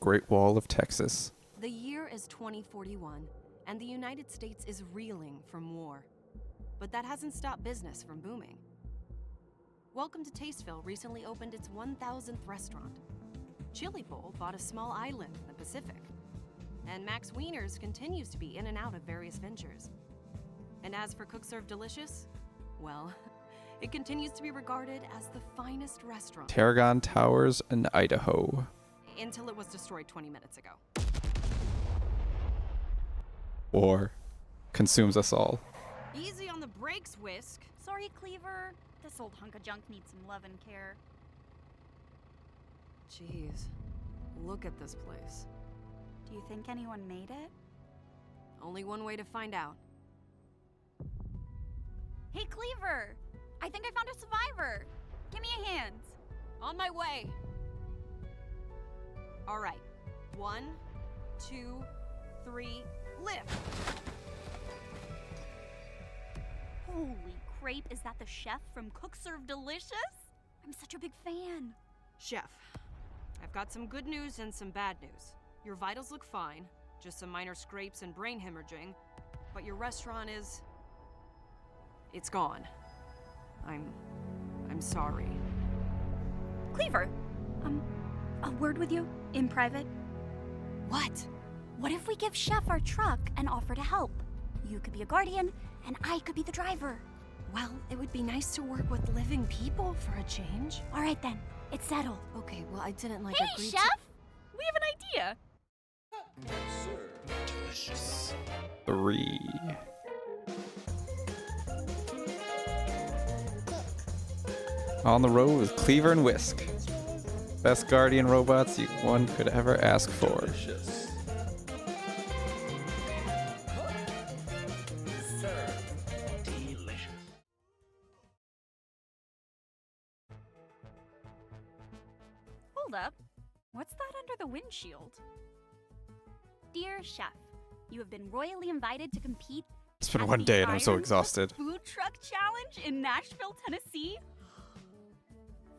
Great Wall of Texas. The year is 2041, and the United States is reeling from war. But that hasn't stopped business from booming. Welcome to Tasteville recently opened its 1,000th restaurant. Chili Bowl bought a small island in the Pacific. And Max Wieners continues to be in and out of various ventures. And as for Cook Serve Delicious, well, it continues to be regarded as the finest restaurant. Tarragon Towers in Idaho. Until it was destroyed 20 minutes ago. War consumes us all. Easy on the brakes, Whisk. Sorry, Cleaver. This old hunk of junk needs some love and care. Jeez, look at this place. Do you think anyone made it? Only one way to find out. Hey, Cleaver! I think I found a survivor. Give me a hand. On my way. All right. 1, 2, 3, lift. Holy crepe, is that the chef from Cook Serve Delicious? I'm such a big fan. Chef, I've got some good news and some bad news. Your vitals look fine, just some minor scrapes and brain hemorrhaging, but your restaurant is... it's gone. I'm sorry. Cleaver, a word with you, in private. What? What if we give Chef our truck and offer to help? You could be a guardian, and I could be the driver. Well, it would be nice to work with living people for a change. All right then, it's settled. Okay, well, I didn't like Hey, agree Chef! We have an idea. 3. On the road with Cleaver and Whisk. Best guardian robots one could ever ask for. Hold up. What's that under the windshield? Dear Chef, you have been royally invited to compete. It's been at one the day and I'm so Iron exhausted. Food Truck Challenge in Nashville, Tennessee.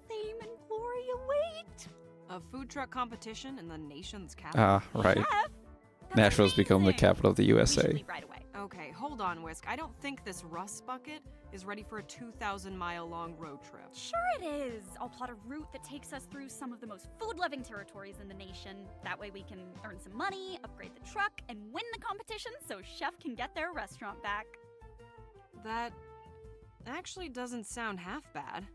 Fame and glory await. A food truck competition in the nation's capital. Right. Chef, that's Nashville's become the amazing. capital of the We should USA. leave right away. Okay, hold on, Whisk. I don't think this rust bucket is ready for a 2,000-mile-long road trip. Sure it is. I'll plot a route that takes us through some of the most food-loving territories in the nation. That way we can earn some money, upgrade the truck, and win the competition so Chef can get their restaurant back. That actually doesn't sound half bad.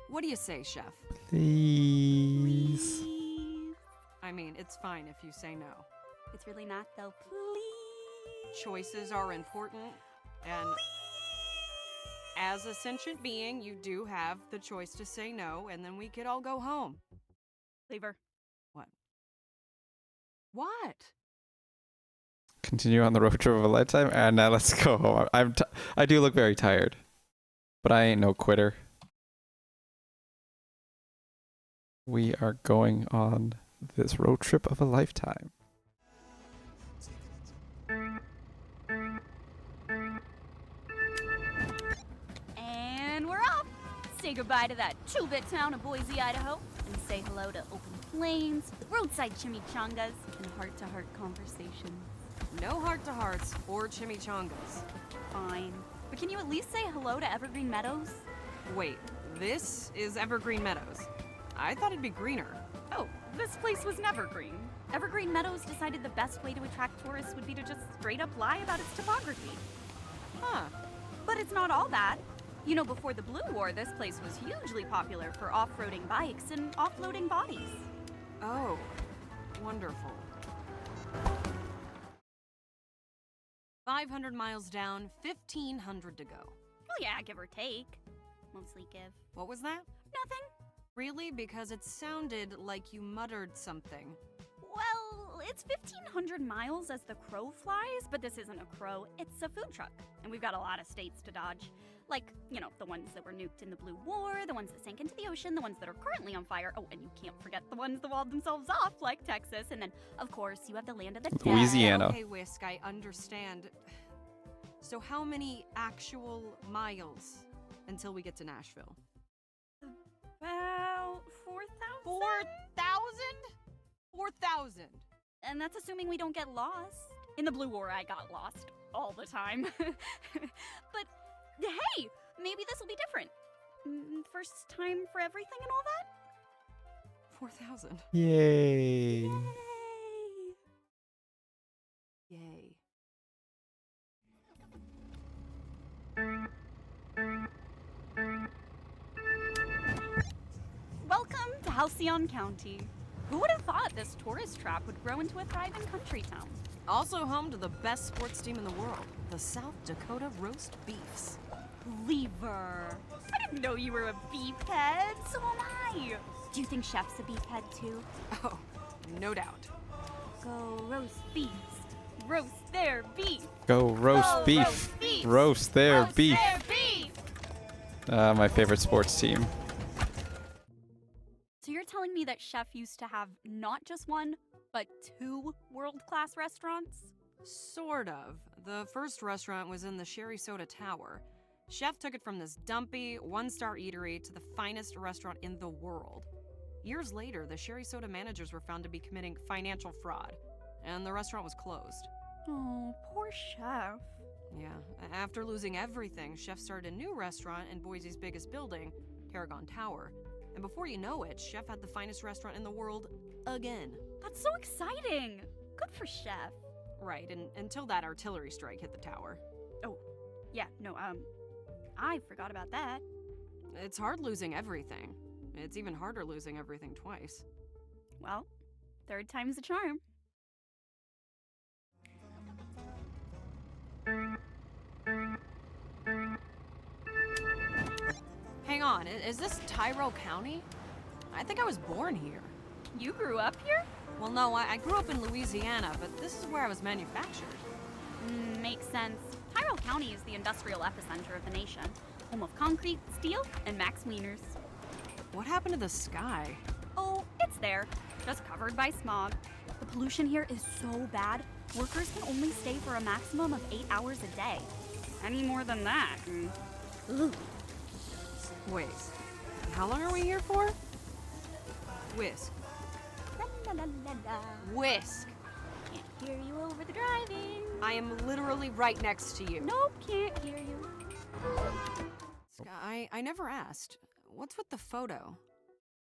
What do you say, Chef? Please. Please. I mean, it's fine if you say no. It's really not, though. Please. Choices are important, and as a sentient being, you do have the choice to say no, and then we could all go home. Cleaver. What? Continue on the road trip of a lifetime, and now let's go home. I do look very tired, but I ain't no quitter. We are going on this road trip of a lifetime. And we're off. Say goodbye to that 2-bit town of Boise, Idaho, and say hello to open plains, roadside chimichangas, and heart-to-heart conversations. No heart-to-hearts or chimichangas. Fine. But can you at least say hello to Evergreen Meadows? Wait, this is Evergreen Meadows. I thought it'd be greener. Oh, this place was never green. Evergreen Meadows decided the best way to attract tourists would be to just straight up lie about its topography. Huh. But it's not all bad. You know, before the Blue War, this place was hugely popular for off-roading bikes and offloading bodies. Oh, wonderful. 500 miles down, 1,500 to go. Well, yeah, give or take. Mostly give. What was that? Nothing. Really? Because it sounded like you muttered something. Well, it's 1,500 miles as the crow flies, but this isn't a crow, it's a food truck. And we've got a lot of states to dodge. Like, you know, the ones that were nuked in the Blue War, the ones that sank into the ocean, the ones that are currently on fire. Oh, and you can't forget the ones that walled themselves off, like Texas. And then, of course, you have the land of the dead. Louisiana. Okay, Whisk, I understand. So how many actual miles until we get to Nashville? About 4,000? 4,000? 4,000! And that's assuming we don't get lost. In the Blue War, I got lost all the time. But hey, maybe this will be different. First time for everything and all that? 4,000. Yay. Yay! Yay. Welcome to Halcyon County. Who would have thought this tourist trap would grow into a thriving country town? Also home to the best sports team in the world, the South Dakota Roast Beefs. Lever. I didn't know you were a beefhead, so am I. Do you think Chef's a beefhead too? Oh, no doubt. Go roast beefs. Roast their beef. Go roast Go beef. roast beef. Roast their Roast beef. their beef. My favorite sports team. So you're telling me that Chef used to have not just one, but two world-class restaurants? Sort of. The first restaurant was in the Sherry Soda Tower. Chef took it from this dumpy, one-star eatery to the finest restaurant in the world. Years later, the Sherry Soda managers were found to be committing financial fraud, and the restaurant was closed. Oh, poor Chef. Yeah, after losing everything, Chef started a new restaurant in Boise's biggest building, Paragon Tower. And before you know it, Chef had the finest restaurant in the world again. That's so exciting. Good for Chef. Right, and until that artillery strike hit the tower. Oh, yeah, no, I forgot about that. It's hard losing everything. It's even harder losing everything twice. Well, third time's a charm. Hang on, is this Tyrell County? I think I was born here. You grew up here? Well, no, I grew up in Louisiana, but this is where I was manufactured. Makes sense. Tyrell County is the industrial epicenter of the nation, home of concrete, steel, and Max Wieners. What happened to the sky? Oh, it's there, just covered by smog. The pollution here is so bad, workers can only stay for a maximum of 8 hours a day. Any more than that, ugh. Wait, how long are we here for? Whisk. La, la, la, la, la. Whisk! Can't hear you over the driving. I am literally right next to you. Nope, can't hear you. I never asked. What's with the photo?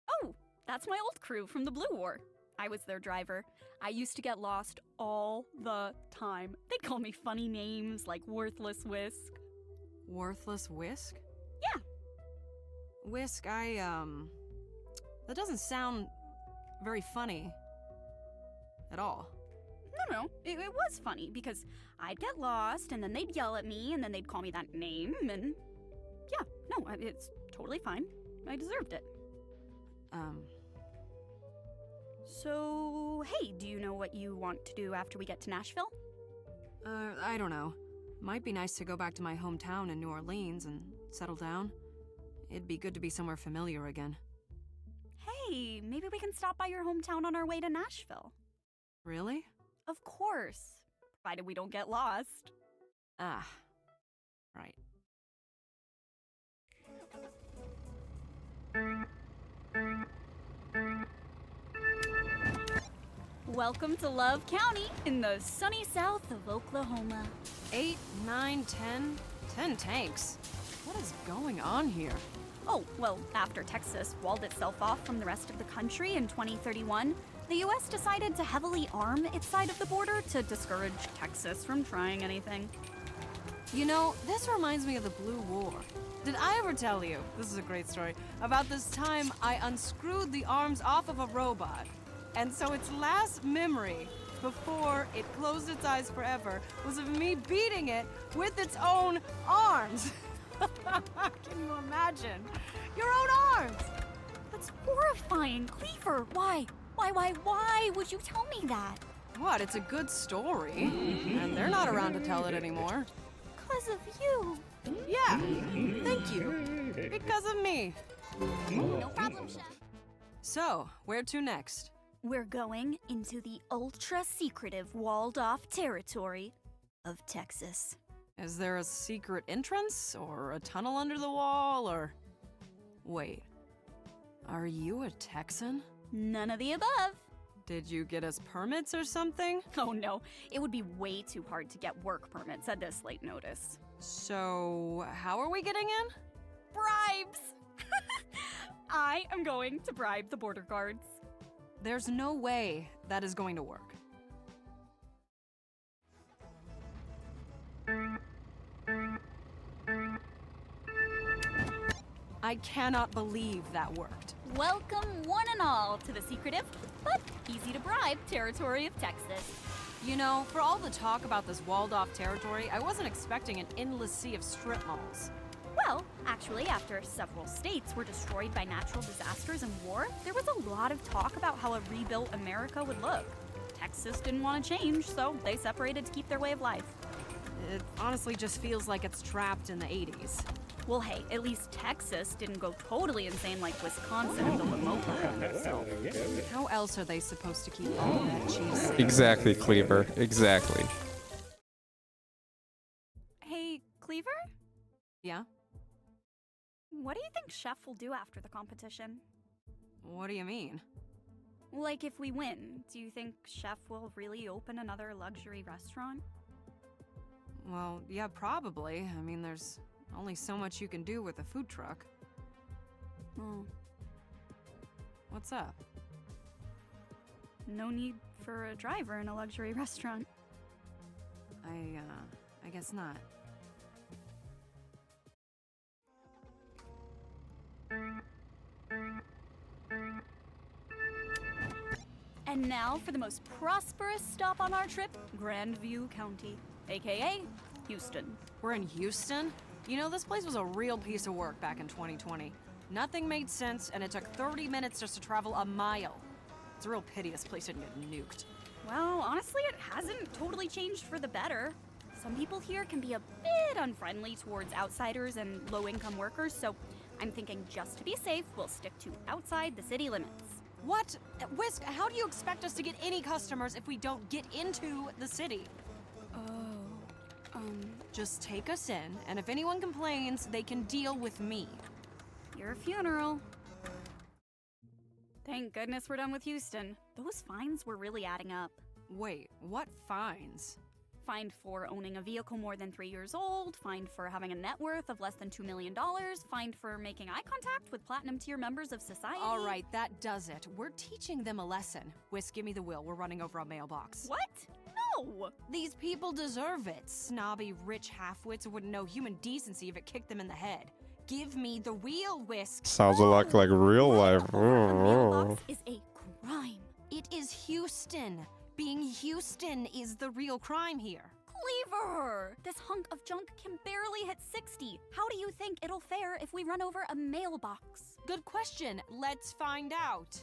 Oh, that's my old crew from the Blue War. I was their driver. I used to get lost all the time. They'd call me funny names like Worthless Whisk. Worthless Whisk? Yeah. Whisk, that doesn't sound very funny at all. No, it was funny because I'd get lost and then they'd yell at me and then they'd call me that name and yeah, no, it's totally fine. I deserved it. So, hey, do you know what you want to do after we get to Nashville? I don't know. Might be nice to go back to my hometown in New Orleans and settle down. It'd be good to be somewhere familiar again. Hey, maybe we can stop by your hometown on our way to Nashville. Really? Of course, provided we don't get lost. Ah, right. Welcome to Love County in the sunny south of Oklahoma. 8, 9, 10? 10 tanks. What is going on here? Oh, well, after Texas walled itself off from the rest of the country in 2031, the US decided to heavily arm its side of the border to discourage Texas from trying anything. You know, this reminds me of the Blue War. Did I ever tell you, this is a great story, about this time I unscrewed the arms off of a robot? And so its last memory, before it closed its eyes forever, was of me beating it with its own arms. Can you imagine? Your own arms! That's horrifying. Cleaver, why would you tell me that? What, it's a good story. And they're not around to tell it anymore. 'Cause of you. Yeah, thank you. Because of me. No problem, Chef. So, where to next? We're going into the ultra-secretive walled-off territory of Texas. Is there a secret entrance, or a tunnel under the wall, or... Wait, are you a Texan? None of the above. Did you get us permits or something? Oh no, it would be way too hard to get work permits at this late notice. So, how are we getting in? Bribes! I am going to bribe the border guards. There's no way that is going to work. I cannot believe that worked. Welcome one and all to the secretive, but easy to bribe territory of Texas. You know, for all the talk about this walled-off territory, I wasn't expecting an endless sea of strip malls. Well, actually, after several states were destroyed by natural disasters and war, there was a lot of talk about how a rebuilt America would look. Texas didn't want to change, so they separated to keep their way of life. It honestly just feels like it's trapped in the 80s. Well, hey, at least Texas didn't go totally insane like Wisconsin and build a moat around itself. How else are they supposed to keep all that cheese safe? Exactly, Cleaver. Exactly. Hey, Cleaver? Yeah? What do you think Chef will do after the competition? What do you mean? Like, if we win, do you think Chef will really open another luxury restaurant? Well, yeah, probably. I mean, there's only so much you can do with a food truck. Oh, What's up? no need for a driver in a luxury restaurant. I guess not. And now for the most prosperous stop on our trip, Grandview County, aka Houston. We're in Houston? You know, this place was a real piece of work back in 2020. Nothing made sense, and it took 30 minutes just to travel a mile. It's a real pity this place didn't get nuked. Well, honestly, it hasn't totally changed for the better. Some people here can be a bit unfriendly towards outsiders and low-income workers, so I'm thinking just to be safe, we'll stick to outside the city limits. What? Whisk, how do you expect us to get any customers if we don't get into the city? Just take us in, and if anyone complains, they can deal with me. Your funeral. Thank goodness we're done with Houston. Those fines were really adding up. Wait, what fines? Fined for owning a vehicle more than 3 years old, fined for having a net worth of less than $2 million, fined for making eye contact with platinum tier members of society. All right, that does it. We're teaching them a lesson. Whisk, give me the wheel. We're running over a mailbox. What? No! These people deserve it. Snobby, rich halfwits wouldn't know human decency if it kicked them in the head. Give me the wheel, Whisk. Sounds a lot like real life. Over a mailbox is a crime. It is Houston. Being Houston is the real crime here. Cleaver! This hunk of junk can barely hit 60. How do you think it'll fare if we run over a mailbox? Good question. Let's find out.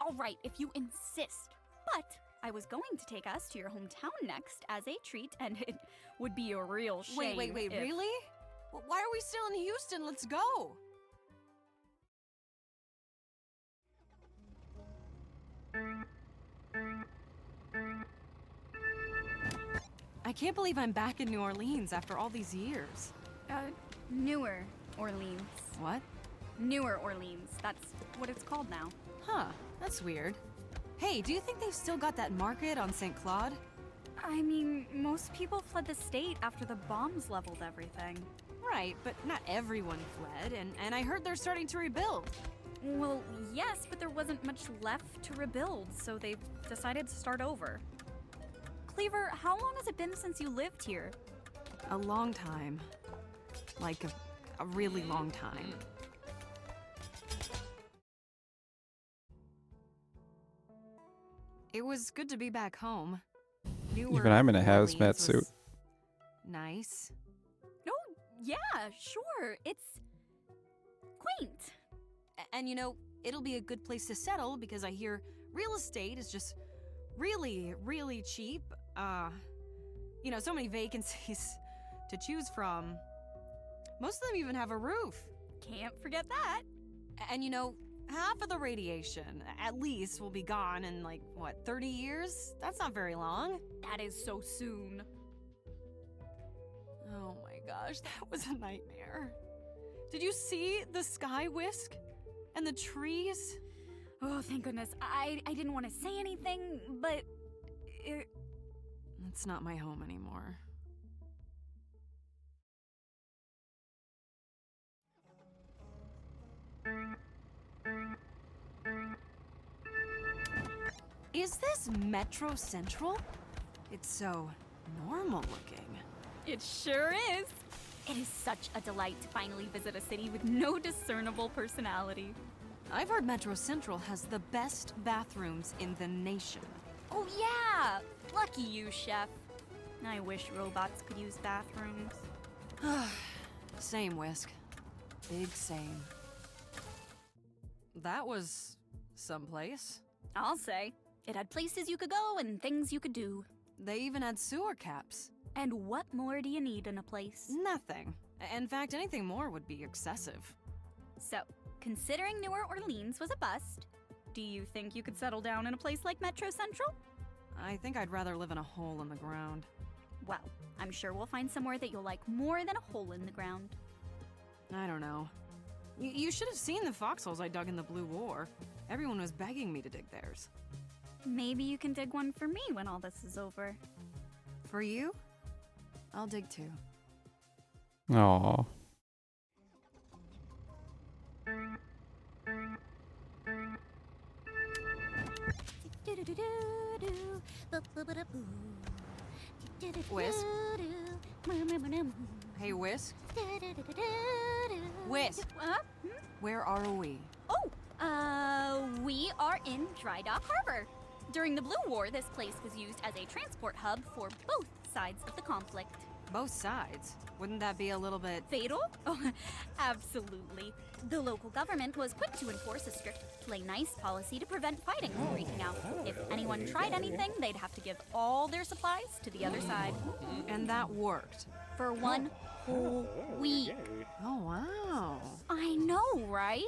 All right, if you insist. But I was going to take us to your hometown next as a treat, and it would be a real shame. Wait, if... really? Why are we still in Houston? Let's go. I can't believe I'm back in New Orleans after all these years. Newer Orleans. What? Newer Orleans. That's what it's called now. Huh, that's weird. Hey, do you think they've still got that market on St. Claude? I mean, most people fled the state after the bombs leveled everything. Right, but not everyone fled, and I heard they're starting to rebuild. Well, yes, but there wasn't much left to rebuild, so they decided to start over. Cleaver, how long has it been since you lived here? A long time. Like a really long time. It was good to be back home. Even I'm in a Orleans hazmat was suit. Nice. No, yeah, sure. It's quaint. And you know, it'll be a good place to settle because I hear real estate is just really, really cheap. You know, so many vacancies to choose from. Most of them even have a roof. Can't forget that. And you know, half of the radiation, at least, will be gone in like, what, 30 years? That's not very long. That is so soon. Oh my gosh, that was a nightmare. Did you see the sky, Whisk? And the trees? Oh, thank goodness. I didn't want to say anything, but... It's not my home anymore. Is this Metro Central? It's so normal looking. It sure is. It is such a delight to finally visit a city with no discernible personality. I've heard Metro Central has the best bathrooms in the nation. Oh yeah! Lucky you, Chef. I wish robots could use bathrooms. Same, Whisk. Big same. That was someplace. I'll say. It had places you could go and things you could do. They even had sewer caps. And what more do you need in a place? Nothing. In fact, anything more would be excessive. So, considering New Orleans was a bust, do you think you could settle down in a place like Metro Central? I think I'd rather live in a hole in the ground. Well, I'm sure we'll find somewhere that you'll like more than a hole in the ground. I don't know. You should have seen the foxholes I dug in the Blue War. Everyone was begging me to dig theirs. Maybe you can dig one for me when all this is over. For you? I'll dig too. Aww. Whisk? Hey, Whisk? Whisk, where are we? We are in Dry Dock Harbor. During the Blue War, this place was used as a transport hub for both sides of the conflict. Both sides? Wouldn't that be a little bit... Fatal? Oh, absolutely. The local government was quick to enforce a strict play nice policy to prevent fighting from breaking out. If anyone tried anything, they'd have to give all their supplies to the other side. And that worked? For one whole week. Oh, wow. I know, right?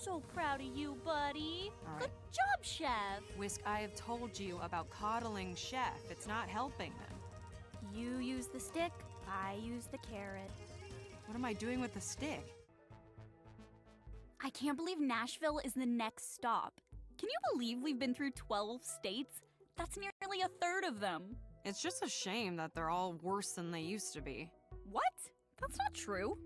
So proud of you, buddy. All right. Good job, Chef. Whisk, I have told you about coddling Chef. It's not helping them. You use the stick, I use the carrot. What am I doing with the stick? I can't believe Nashville is the next stop. Can you believe we've been through 12 states? That's nearly a third of them. It's just a shame that they're all worse than they used to be. What? That's not true.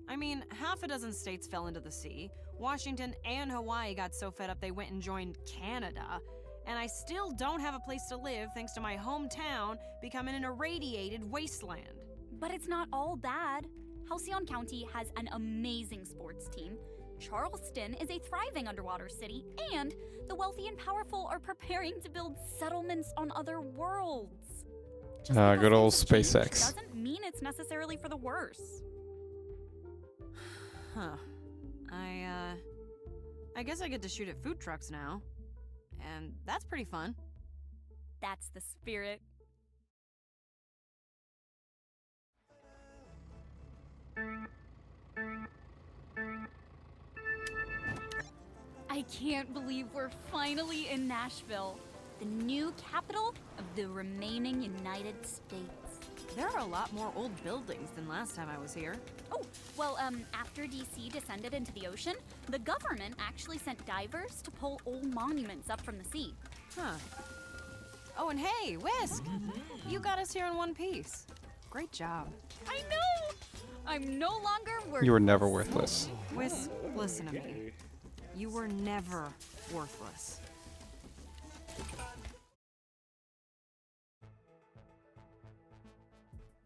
I mean, half a dozen states fell into the sea. Washington and Hawaii got so fed up they went and joined Canada. And I still don't have a place to live thanks to my hometown becoming an irradiated wasteland. But it's not all bad. Halcyon County has an amazing sports team. Charleston is a thriving underwater city, and the wealthy and powerful are preparing to build settlements on other worlds. Just because Good old things have changed SpaceX. doesn't mean it's necessarily for the worse. Huh. I guess I get to shoot at food trucks now. And that's pretty fun. That's the spirit. I can't believe we're finally in Nashville, the new capital of the remaining United States. There are a lot more old buildings than last time I was here. Oh, well, after DC descended into the ocean, the government actually sent divers to pull old monuments up from the sea. Huh. Oh, and hey, Whisk! You got us here in one piece. Great job. I know! I'm no longer worthless. You were never worthless. Whisk, listen to me. You were never worthless.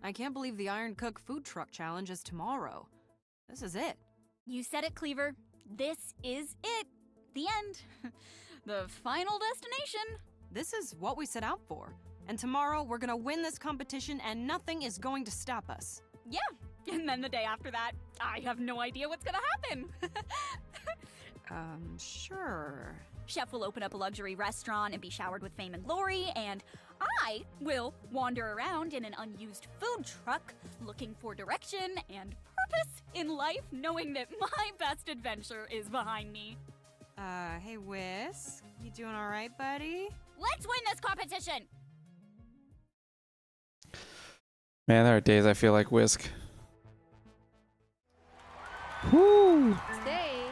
I can't believe the Iron Cook food truck challenge is tomorrow. This is it. You said it, Cleaver. This is it. The end. The final destination. This is what we set out for. And tomorrow we're gonna win this competition and nothing is going to stop us. Yeah. And then the day after that, I have no idea what's gonna happen. Sure. Chef will open up a luxury restaurant and be showered with fame and glory, and I will wander around in an unused food truck looking for direction and purpose in life, knowing that my best adventure is behind me. Hey Whisk, you doing all right, buddy? Let's win this competition! Man, there are days I feel like Whisk. Woo! Stay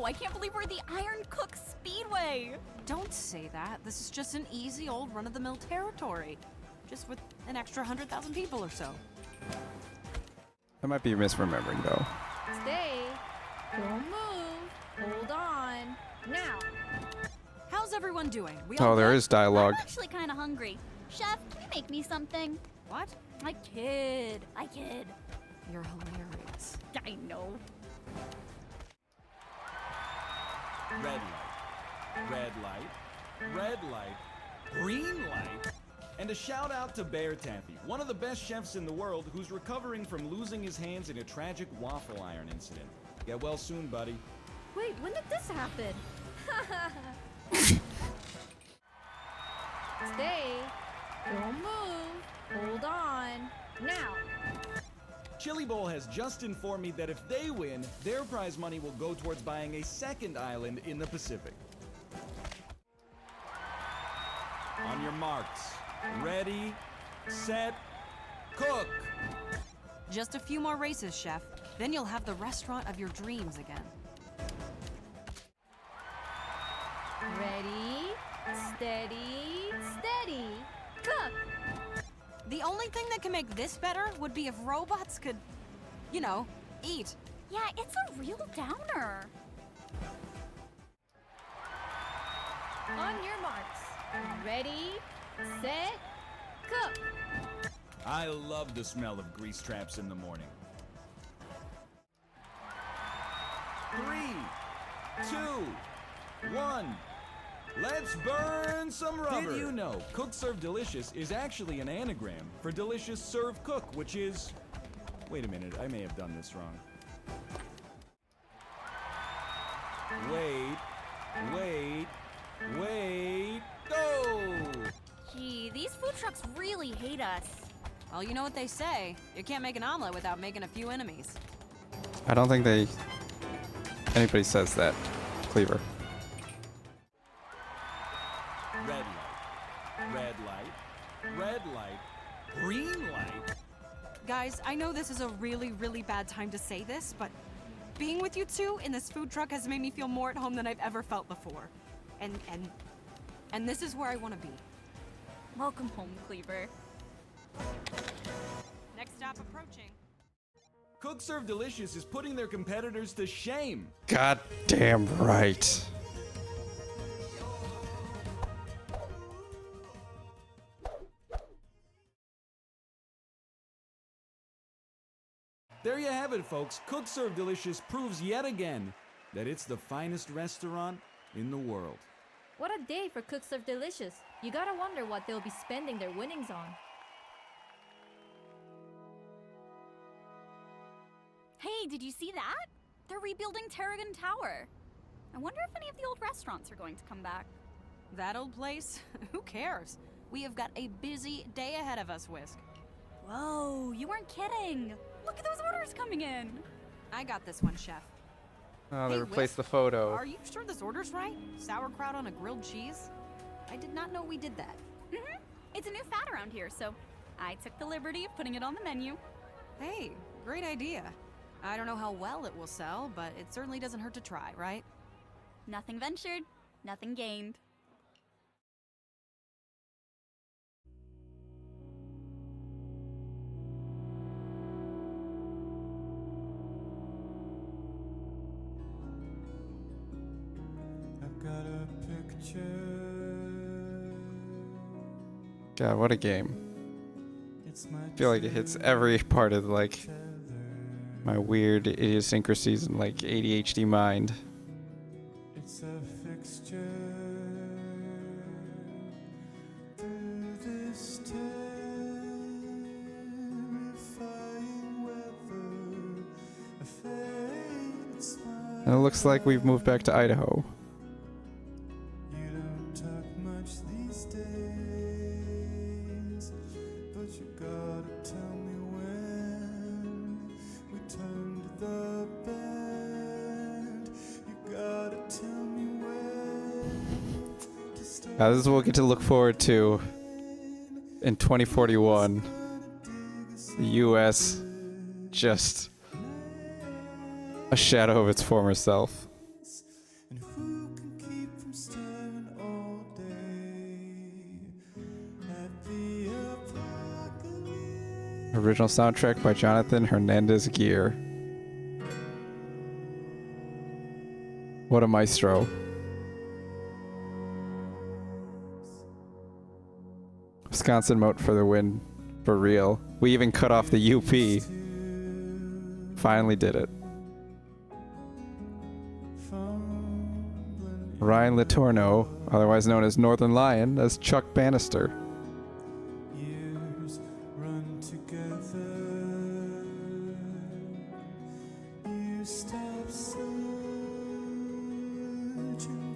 I can't believe we're at the Iron Cook Speedway. Don't say that. This is just an easy old run-of-the-mill territory. Just with an extra 100,000 people or so. I might be misremembering though. Stay. Don't move. Hold on. Now. How's everyone doing? We Oh, all there good? is dialogue. I'm actually kind of hungry. Chef, can you make me something? What? I kid. You're hilarious. I know. Red light, red light, red light, green light, and a shout out to Bear Taffy, one of the best chefs in the world who's recovering from losing his hands in a tragic waffle iron incident. Get well soon, buddy. Wait, when did this happen? Stay. Don't move. Hold on. Now. Chili Bowl has just informed me that if they win, their prize money will go towards buying a second island in the Pacific. On your marks, ready, set, cook! Just a few more races, Chef. Then you'll have the restaurant of your dreams again. Ready, steady, steady. Cook. The only thing that can make this better would be if robots could, you know, eat. Yeah, it's a real downer. On your marks. Ready, set, cook. I love the smell of grease traps in the morning. 3, 2, 1. Let's burn some rubber! Did you know Cook Serve Delicious is actually an anagram for Delicious Serve Cook, which is... Wait a minute, I may have done this wrong. Wait, go! Gee, these food trucks really hate us. Well, you know what they say. You can't make an omelet without making a few enemies. I don't think anybody says that, Cleaver. Red light, red light, red light, green light. Guys, I know this is a really, really bad time to say this, but being with you two in this food truck has made me feel more at home than I've ever felt before. And this is where I want to be. Welcome home, Cleaver. Next stop approaching. Cook Serve Delicious is putting their competitors to shame. God damn right. There you have it, folks. Cook Serve Delicious proves yet again that it's the finest restaurant in the world. What a day for Cook Serve Delicious. You gotta wonder what they'll be spending their winnings on. Hey, did you see that? They're rebuilding Tarragon Tower. I wonder if any of the old restaurants are going to come back. That old place? Who cares? We have got a busy day ahead of us, Whisk. Whoa, you weren't kidding. Look at those orders coming in. I got this one, Chef. Oh, they Hey, replaced the Whisk, photo. Are you sure this order's right? Sauerkraut on a grilled cheese? I did not know we did that. It's a new fad around here, so I took the liberty of putting it on the menu. Hey, great idea. I don't know how well it will sell, but it certainly doesn't hurt to try, right? Nothing ventured, nothing gained. I've got a picture. God, what a game. It's my I feel like it hits every part of like my weird idiosyncrasies and like ADHD mind. It's a fixture through this terrifying weather. A faint smile. And it looks like we've moved back to Idaho. You don't talk much these days, but you gotta tell me when we turned the bend. You gotta tell me when to start. Now this is what we'll get to look forward to in 2041. The U.S. just a shadow of its former self. Original soundtrack by Jonathan Hernandez Gear. What a maestro. Wisconsin moat for the win. For real. We even cut off the UP. Finally did it. Ryan Latorno, otherwise known as Northern Lion, as Chuck Bannister. Years run together. You stop searching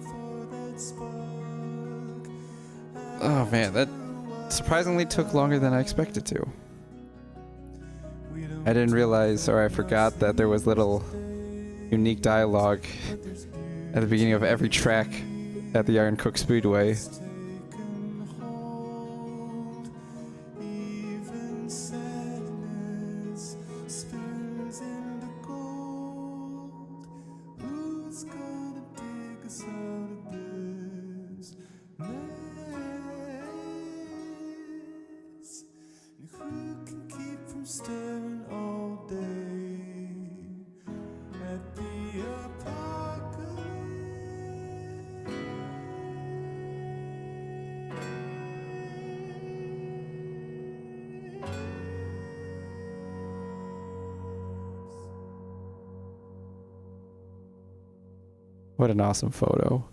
for that spark. Oh man, that surprisingly took longer than I expected to. I didn't realize, or I forgot, that there was little unique dialogue at the beginning of every track at the Iron Cook Speedway. Taken hold. Even sadness spins into gold. Who's gonna dig us out of this mess? And who can keep from staring all day at the apocalypse? What an awesome photo.